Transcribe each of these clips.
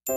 Hey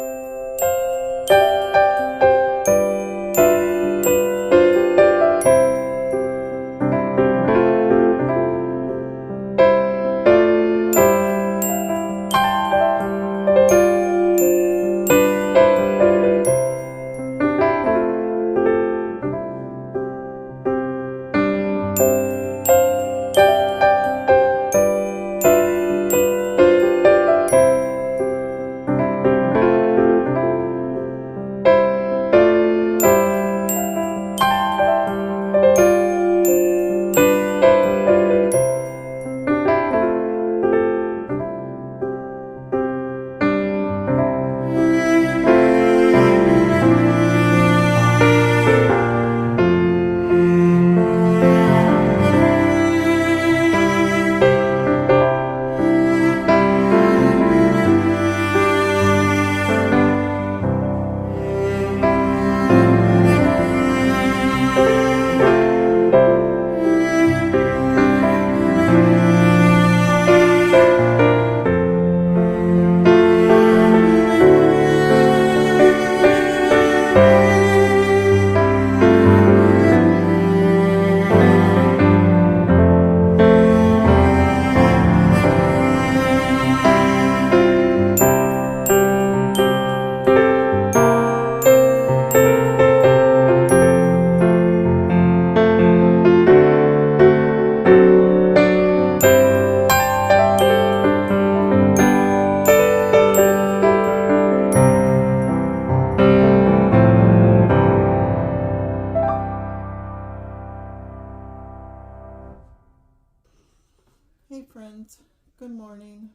friends, good morning.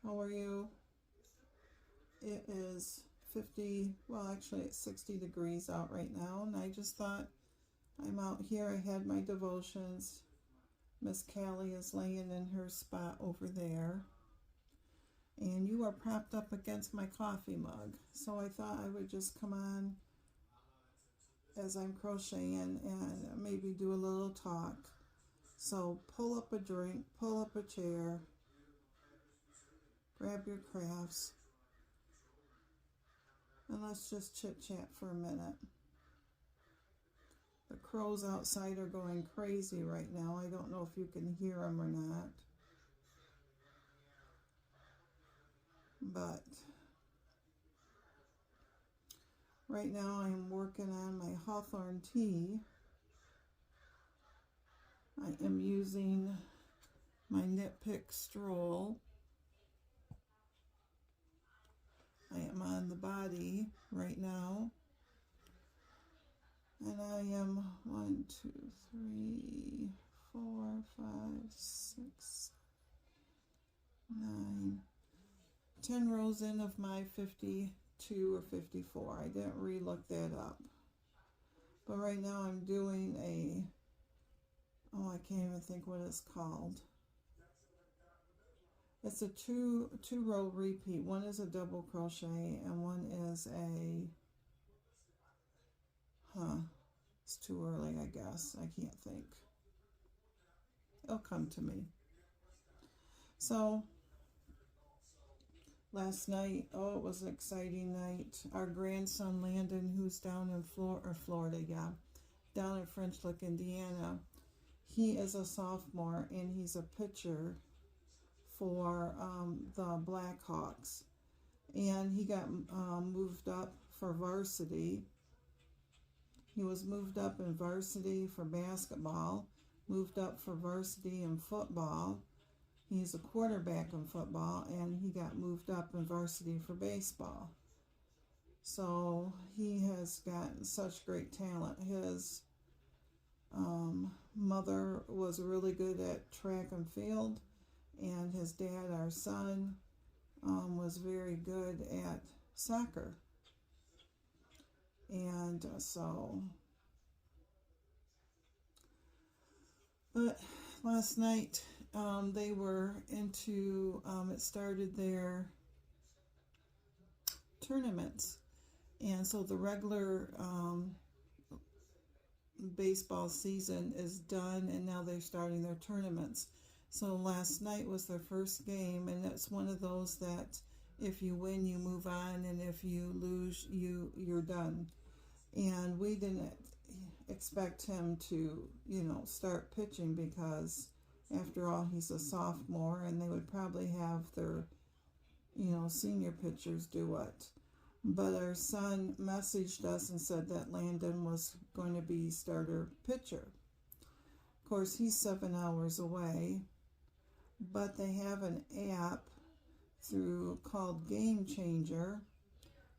How are you? It is 50, well actually it's 60 degrees out right now, and I just thought I'm out here. I had my devotions. Miss Cali is laying in her spot over there, and you are propped up against my coffee mug. So I thought I would just come on as I'm crocheting and maybe do a little talk. So pull up a drink, pull up a chair, grab your crafts, and let's just chit chat for a minute. The crows outside are going crazy right now. I don't know if you can hear them or not, but right now I'm working on my hawthorn tea. I am using my nitpick stroll. I am on the body right now, and I am 1, 2, 3, 4, 5, 6, 9, 10 rows in of my 52 or 54. I didn't re-look that up, but right now I'm doing I can't even think what it's called. It's a two row repeat. One is a double crochet and one is it's too early, I guess. I can't think. It'll come to me. So last night, it was an exciting night. Our grandson Landon, who's down in Florida, down in French Lick, Indiana, he is a sophomore and he's a pitcher for the Blackhawks, and he got moved up for varsity. He was moved up in varsity for basketball, moved up for varsity in football. He's a quarterback in football, and he got moved up in varsity for baseball. So he has gotten such great talent. His mother was really good at track and field, and his dad, our son, was very good at soccer. And but last night they were into, it started their tournaments. And so the regular baseball season is done, and now they're starting their tournaments. So last night was their first game, and it's one of those that If you win, you move on, and if you lose, you're done. And we didn't expect him to, start pitching because, after all, he's a sophomore, and they would probably have their, senior pitchers do it. But our son messaged us and said that Landon was going to be starter pitcher. Of course, he's 7 hours away, but they have an app called Game Changer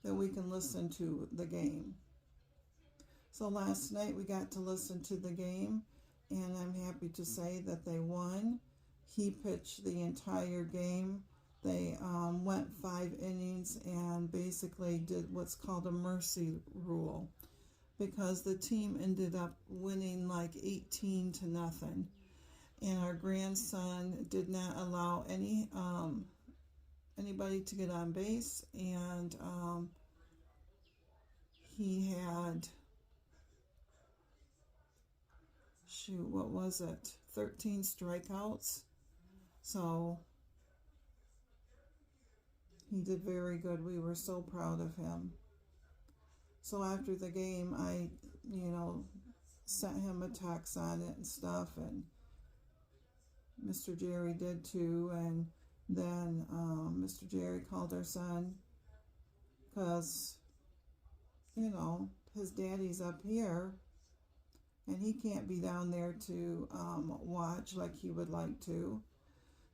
that we can listen to the game. So last night we got to listen to the game, and I'm happy to say that they won. He pitched the entire game. They went 5 innings and basically did what's called a mercy rule, because the team ended up winning like 18-0. And our grandson did not allow anybody to get on base, and he had, 13 strikeouts. So he did very good. We were so proud of him. So after the game, I, sent him a text on it and stuff, and Mr. Jerry did too. And then Mr. Jerry called our son because, his daddy's up here and he can't be down there to watch like he would like to.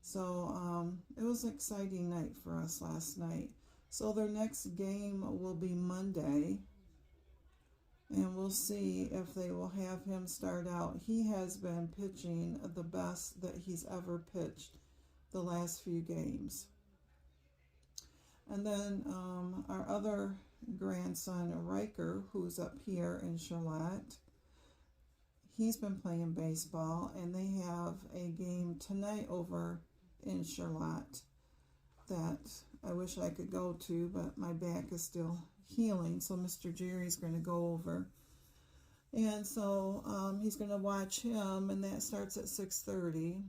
So it was an exciting night for us last night. So their next game will be Monday, and we'll see if they will have him start out. He has been pitching the best that he's ever pitched the last few games. And then our other grandson, Riker, who's up here in Charlotte, he's been playing baseball, and they have a game tonight over in Charlotte that I wish I could go to, but my back is still healing, so Mr. Jerry's going to go over. And so he's going to watch him, and that starts at 6:30.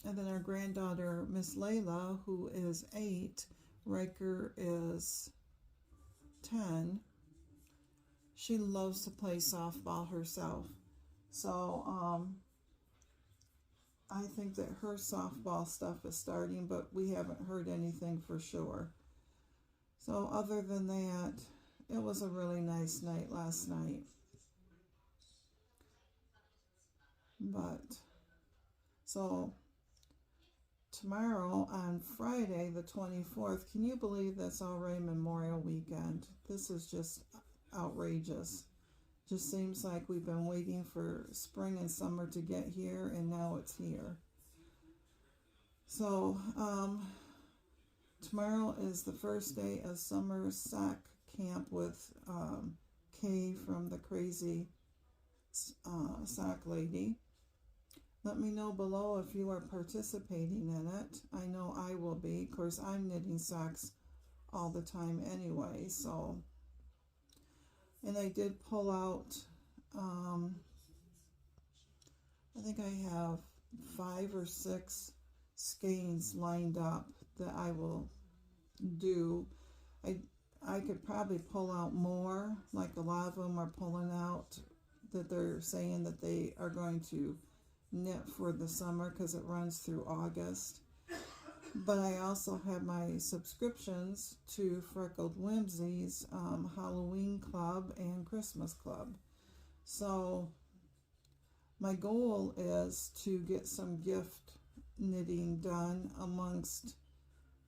And then our granddaughter, Miss Layla, who is 8, Riker is 10. She loves to play softball herself. So I think that her softball stuff is starting, but we haven't heard anything for sure. So other than that, it was a really nice night last night. But so tomorrow on Friday the 24th, can you believe that's already Memorial Weekend? This is just outrageous. Just seems like we've been waiting for spring and summer to get here, and now it's here. So tomorrow is the first day of summer sock camp with Kay from the Crazy Sock Lady. Let me know below if you are participating in it. I know I will be. Of course, I'm knitting socks all the time anyway, so. And I did pull out, I think I have 5 or 6 skeins lined up that I will do. I could probably pull out more, like a lot of them are pulling out that they're saying that they are going to knit for the summer because it runs through August. But I also have my subscriptions to Freckled Whimsy's Halloween Club and Christmas Club. So my goal is to get some gift knitting done amongst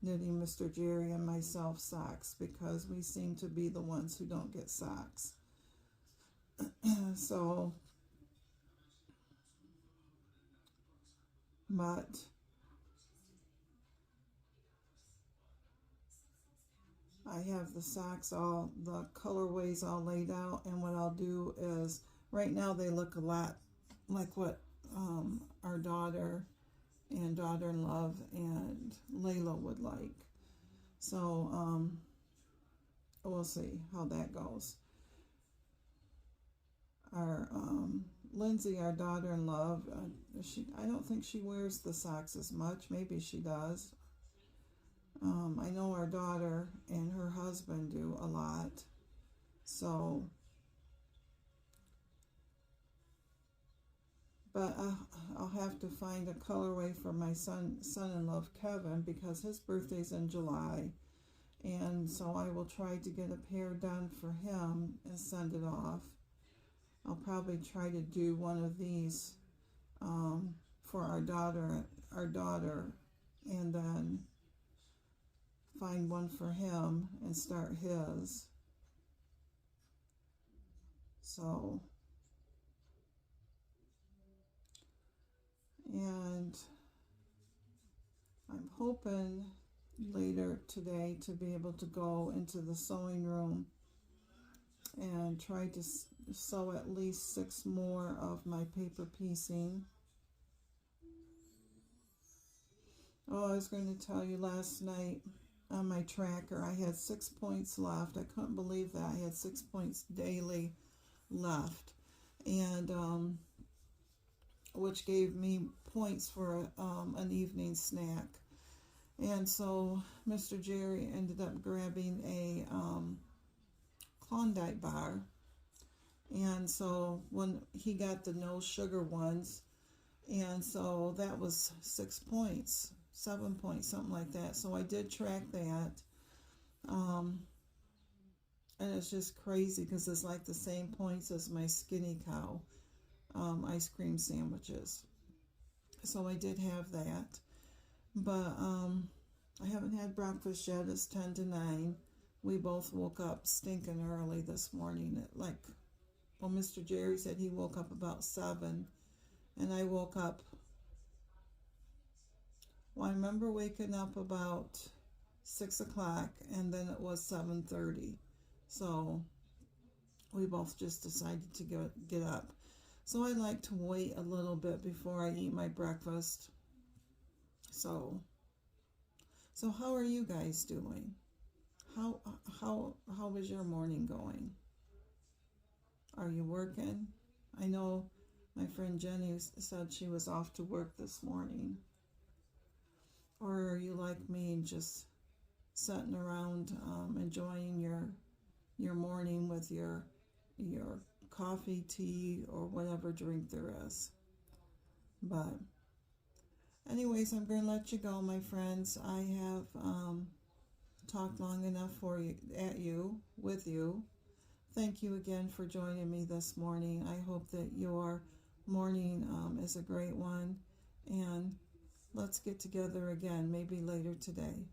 knitting Mr. Jerry and myself socks, because we seem to be the ones who don't get socks. So, but I have the socks all, the colorways all laid out, and what I'll do is, right now they look a lot like what our daughter and daughter-in-law and Layla would like. So we'll see how that goes. Our Lindsay, our daughter-in-law, I don't think she wears the socks as much. Maybe she does. I know our daughter and her husband do a lot. So, but I'll have to find a colorway for my son-in-law Kevin, because his birthday's in July. And so I will try to get a pair done for him and send it off. I'll probably try to do one of these for our daughter, and then find one for him and start his. So, and I'm hoping later today to be able to go into the sewing room and try to sew at least 6 more of my paper piecing. Oh, I was going to tell you, last night on my tracker I had 6 points left. I couldn't believe that. I had 6 points daily left, and which gave me points for an evening snack. And so Mr. Jerry ended up grabbing a Klondike bar, and so when he got the no sugar ones, and so that was 6 points, 7 points, something like that. So I did track that, and it's just crazy because it's like the same points as my Skinny Cow ice cream sandwiches. So I did have that, but I haven't had breakfast yet. It's 10 to 9. We both woke up stinking early this morning. Mr. Jerry said he woke up about 7, and I woke up, I remember waking up about 6 o'clock, and then it was 7:30. So we both just decided to get up. So I like to wait a little bit before I eat my breakfast. So how are you guys doing? How was your morning going? Are you working? I know my friend Jenny said she was off to work this morning. Or are you like me and just sitting around enjoying your morning with your coffee, tea, or whatever drink there is? But anyways, I'm going to let you go, my friends. I have talked long enough with you. Thank you again for joining me this morning. I hope that your morning is a great one, and let's get together again, maybe later today.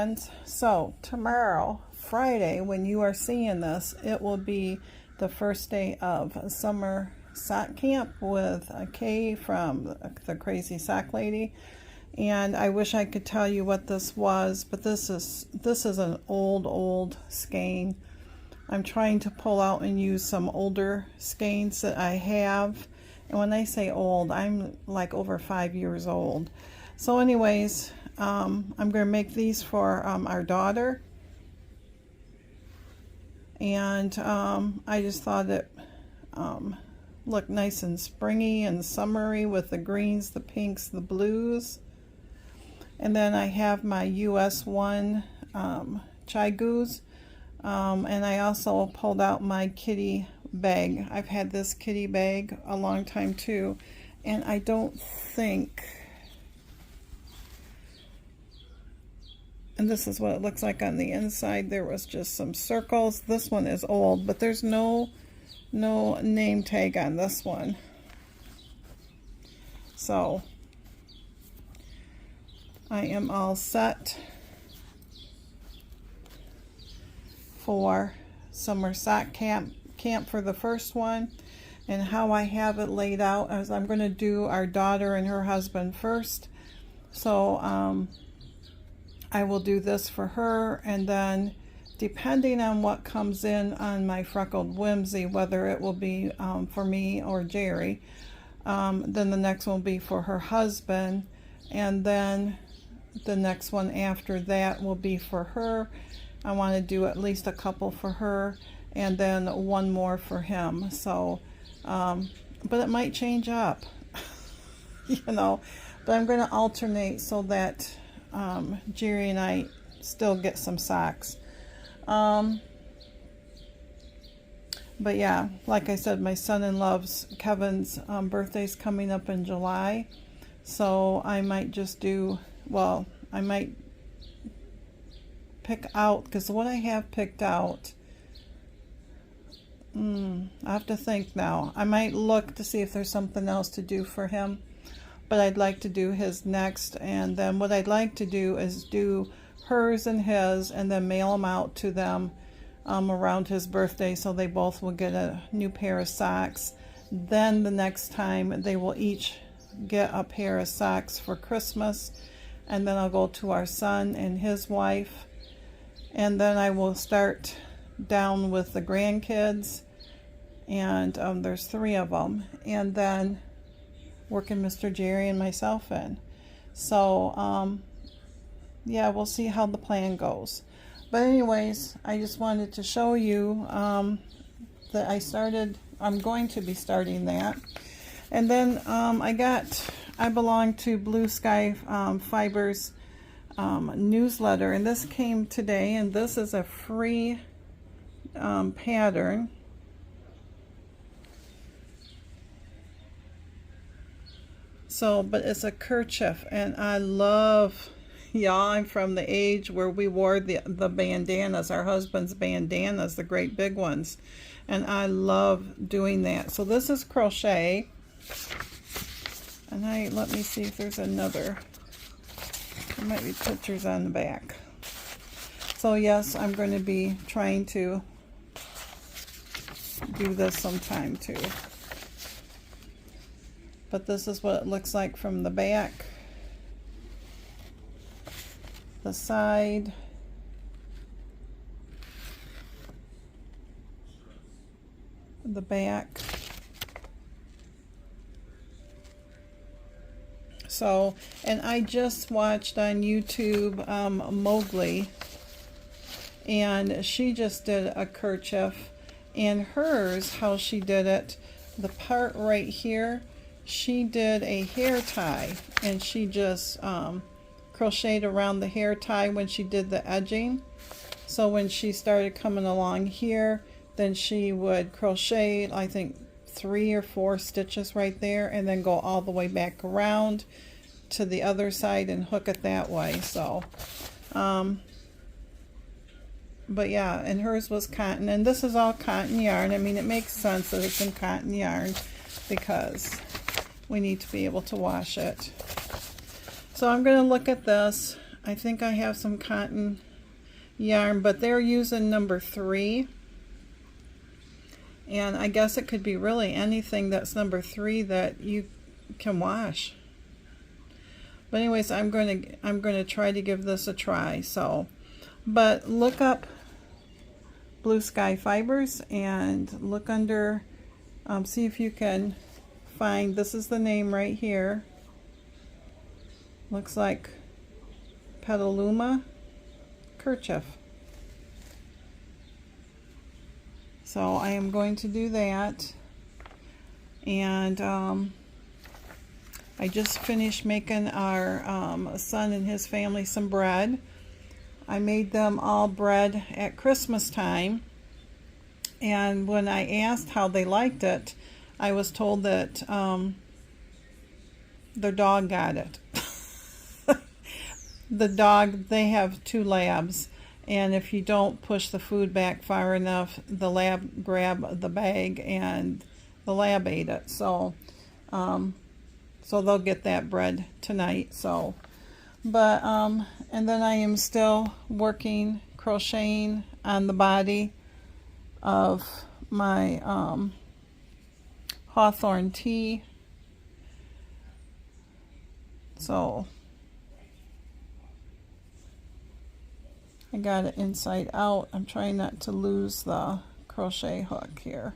friends. So tomorrow, Friday, when you are seeing this, it will be the first day of summer sock camp with Kay from the Crazy Sock Lady. And I wish I could tell you what this was, but this is an old skein. I'm trying to pull out and use some older skeins that I have. And when I say old, I'm like over 5 years old. So anyways, I'm going to make these for our daughter. And I just thought it looked nice and springy and summery with the greens, the pinks, the blues. And then I have my US 1 Chai Goos. And I also pulled out my kitty bag. I've had this kitty bag a long time too. And I don't think... And this is what it looks like on the inside. There was just some circles. This one is old, but there's no name tag on this one. So I am all set for summer sock camp for the first one. And how I have it laid out is I'm going to do our daughter and her husband first. So I will do this for her, and then depending on what comes in on my Freckled Whimsy, whether it will be for me or Jerry, then the next one will be for her husband, and then the next one after that will be for her. I want to do at least a couple for her, and then one more for him. So but it might change up you know, but I'm going to alternate so that Jerry and I still get some socks. But yeah, like I said, my son-in-law's Kevin's birthday's coming up in July, so I might just do, well, I might pick out, because what I have picked out, I have to think now. I might look to see if there's something else to do for him, but I'd like to do his next. And then what I'd like to do is do hers and his, and then mail them out to them around his birthday, so they both will get a new pair of socks. Then the next time they will each get a pair of socks for Christmas, and then I'll go to our son and his wife, and then I will start down with the grandkids, and there's 3 of them, and then working Mr. Jerry and myself in. So yeah, we'll see how the plan goes. But anyways, I just wanted to show you that I'm going to be starting that. And then I belong to Blue Sky Fibers newsletter, and this came today, and this is a free pattern. So, but it's a kerchief, and I love, y'all, I'm from the age where we wore the bandanas, our husband's bandanas, the great big ones, and I love doing that. So this is crochet, and let me see if there's another. There might be pictures on the back. So yes, I'm going to be trying to do this sometime too. But this is what it looks like from the back, the side, the back. So, and I just watched on YouTube Mowgli, and she just did a kerchief, and hers, how she did it, the part right here, she did a hair tie, and she just crocheted around the hair tie when she did the edging. So when she started coming along here, then she would crochet, I think 3 or 4 stitches right there, and then go all the way back around to the other side and hook it that way. So but yeah, and hers was cotton, and this is all cotton yarn. I mean, it makes sense that it's in cotton yarn because we need to be able to wash it. So I'm going to look at this. I think I have some cotton yarn, but they're using number 3. And I guess it could be really anything that's number 3 that you can wash. But anyways, I'm going to try to give this a try. So, but look up Blue Sky Fibers and look under, see if you can find, this is the name right here. Looks like Petaluma Kerchief. So I am going to do that. And I just finished making our son and his family some bread. I made them all bread at Christmas time. And when I asked how they liked it, I was told that their dog got it. The dog, they have 2 labs. And if you don't push the food back far enough, the lab grabbed the bag and the lab ate it. So, so they'll get that bread tonight. So, but, and then I am still working, crocheting on the body of my hawthorn tea. So, I got it inside out. I'm trying not to lose the crochet hook here.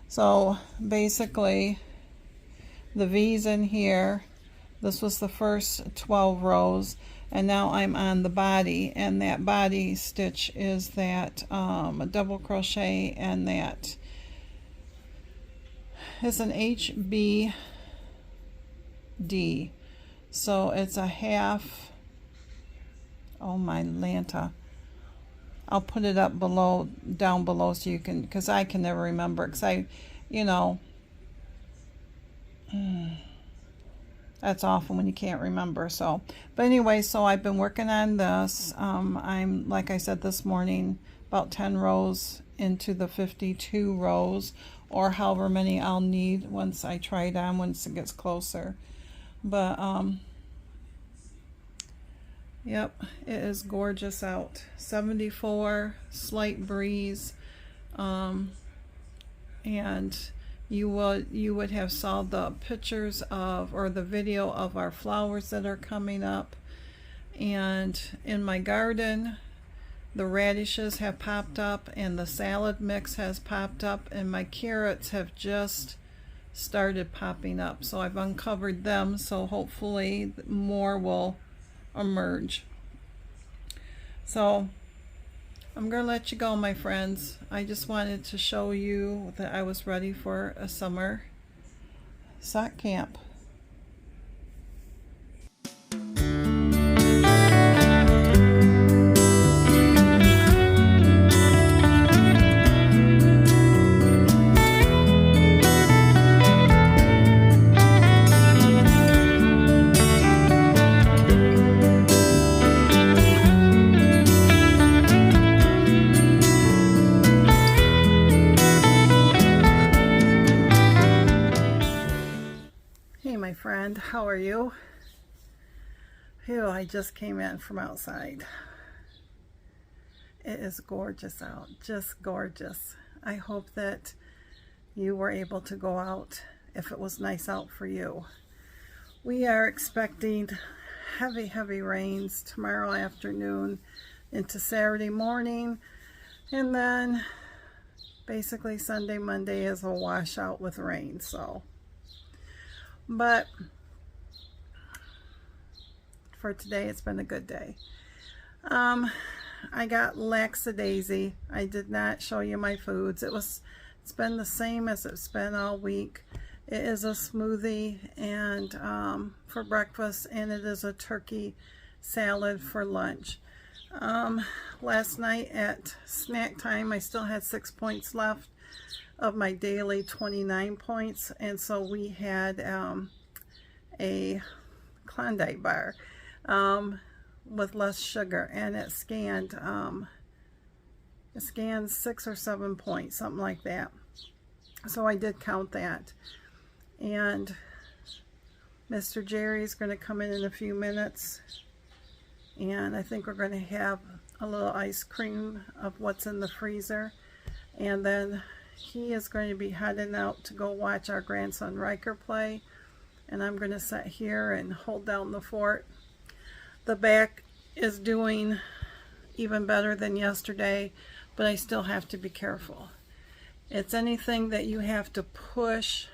So basically the V's in here, this was the first 12 rows, and now I'm on the body, and that body stitch is that a double crochet, and that is an HBD, so it's a half. Oh my Lanta. I'll put it up below, down below, so you can, because I can never remember, because I, you know, that's awful when you can't remember. So, but anyway, so I've been working on this. I'm, like I said this morning, about 10 rows into the 52 rows, or however many I'll need once I try it on, once it gets closer. But, yep, it is gorgeous out. 74, slight breeze, and you would have saw the pictures of, or the video of our flowers that are coming up. And in my garden, the radishes have popped up, and the salad mix has popped up, and my carrots have just started popping up. So I've uncovered them, so hopefully more will emerge. So I'm gonna let you go, my friends. I just wanted to show you that I was ready for a summer sock camp. My friend, how are you? Phew, I just came in from outside. It is gorgeous out, just gorgeous. I hope that you were able to go out if it was nice out for you. We are expecting heavy rains tomorrow afternoon into Saturday morning, and then basically Sunday, Monday is a washout with rain. So, but for today, it's been a good day. I got laxadaisy. I did not show you my foods. It's been the same as it's been all week. It is a smoothie and for breakfast, and it is a turkey salad for lunch. Last night at snack time, I still had 6 points left of my daily 29 points, and so we had a Klondike bar with less sugar, and it scanned 6 or 7 points, something like that. So I did count that, and Mr. Jerry's going to come in a few minutes, and I think we're going to have a little ice cream of what's in the freezer, and then he is going to be heading out to go watch our grandson Riker play, and I'm going to sit here and hold down the fort. The back is doing even better than yesterday, but I still have to be careful. It's anything that you have to push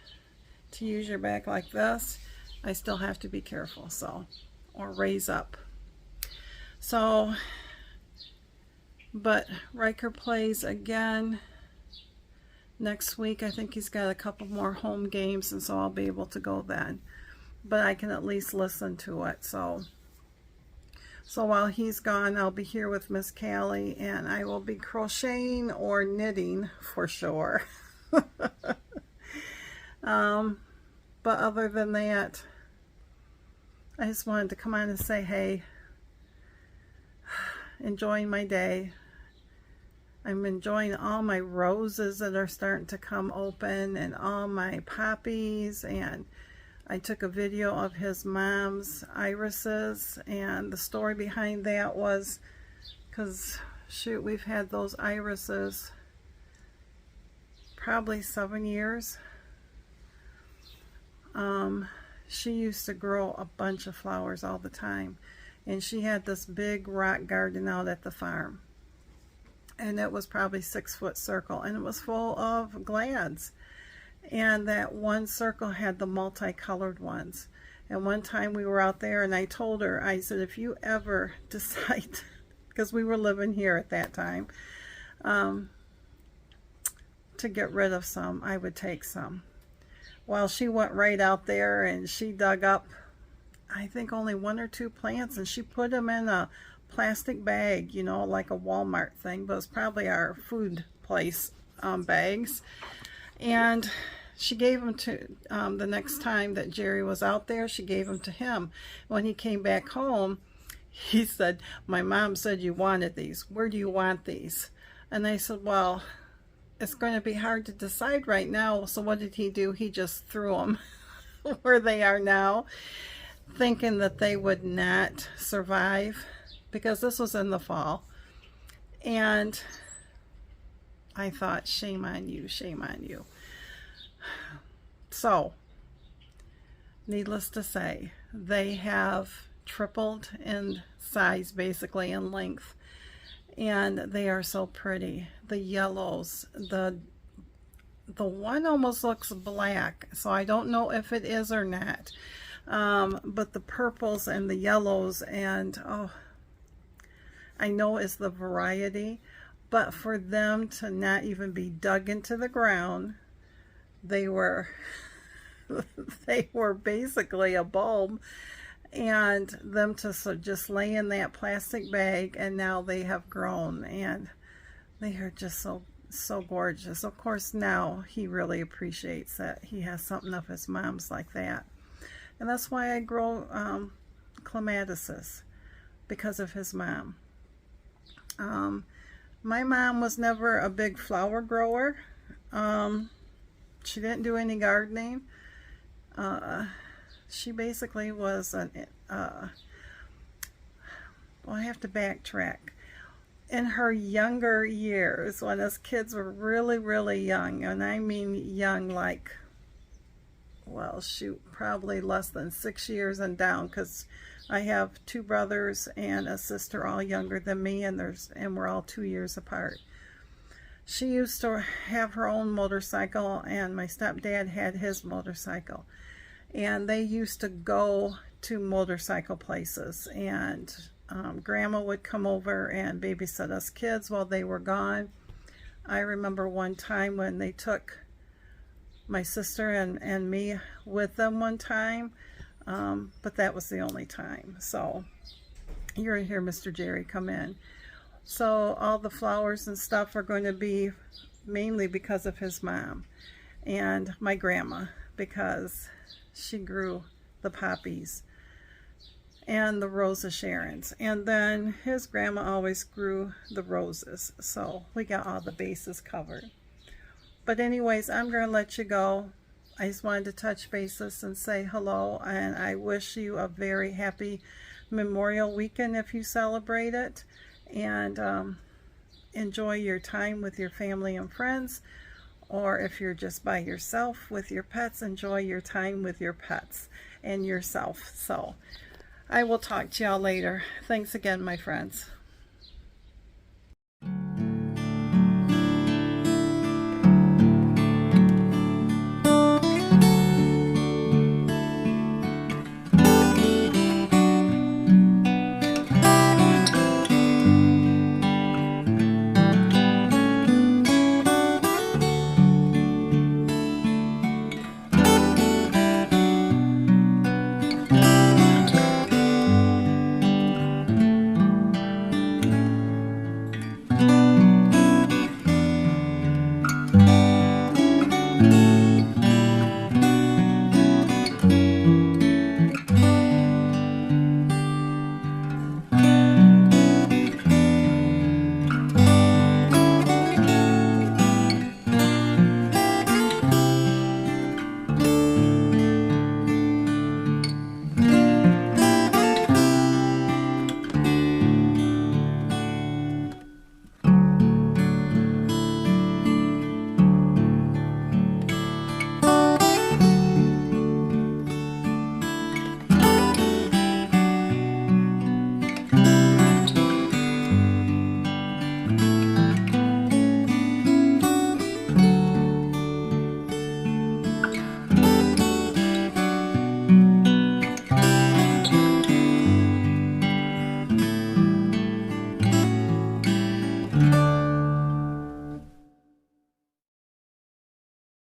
to use your back like this, I still have to be careful, so, or raise up. So, but Riker plays again next week. I think he's got a couple more home games, and so I'll be able to go then. But I can at least listen to it. So while he's gone, I'll be here with Miss Cali, and I will be crocheting or knitting for sure. But other than that, I just wanted to come on and say, hey, enjoying my day. I'm enjoying all my roses that are starting to come open and all my poppies, and I took a video of his mom's irises, and the story behind that was because, shoot, we've had those irises probably 7 years. She used to grow a bunch of flowers all the time, and she had this big rock garden out at the farm, and it was probably 6-foot circle, and it was full of glads, and that one circle had the multicolored ones. And one time we were out there, and I told her, I said, if you ever decide, because we were living here at that time, to get rid of some, I would take some. Well, she went right out there and she dug up, I think, only 1 or 2 plants, and she put them in a plastic bag, you know, like a Walmart thing, but it's probably our food place bags. And she gave them to, the next time that Jerry was out there, she gave them to him. When he came back home, he said, my mom said you wanted these. Where do you want these? And I said, well, it's going to be hard to decide right now. So what did he do? He just threw them where they are now, thinking that they would not survive, because this was in the fall. And I thought, shame on you, shame on you. So, needless to say, they have tripled in size, basically in length, and they are so pretty. The yellows, the one almost looks black, so I don't know if it is or not, but the purples and the yellows, and oh, I know it's the variety, but for them to not even be dug into the ground, they were they were basically a bulb, and them to just lay in that plastic bag, and now they have grown, and they are just so gorgeous. Of course, now he really appreciates that he has something of his mom's like that, and that's why I grow clematis, because of his mom. My mom was never a big flower grower. She didn't do any gardening. She basically was an, well, I have to backtrack. In her younger years, when us kids were really, really young, and I mean young, like, well, shoot, probably less than 6 years and down, because I have 2 brothers and a sister all younger than me, and we're all 2 years apart. She used to have her own motorcycle, and my stepdad had his motorcycle. And they used to go to motorcycle places, and Grandma would come over and babysit us kids while they were gone. I remember one time when they took my sister and me with them one time, but that was the only time. So you're here, Mr. Jerry, come in. So all the flowers and stuff are going to be mainly because of his mom and my grandma, because she grew the poppies and the Rosa Sharons, and then his grandma always grew the roses, so we got all the bases covered. But anyways, I'm going to let you go. I just wanted to touch bases and say hello, and I wish you a very happy Memorial Weekend if you celebrate it, and enjoy your time with your family and friends, or if you're just by yourself with your pets, enjoy your time with your pets and yourself. So I will talk to y'all later. Thanks again, my friends.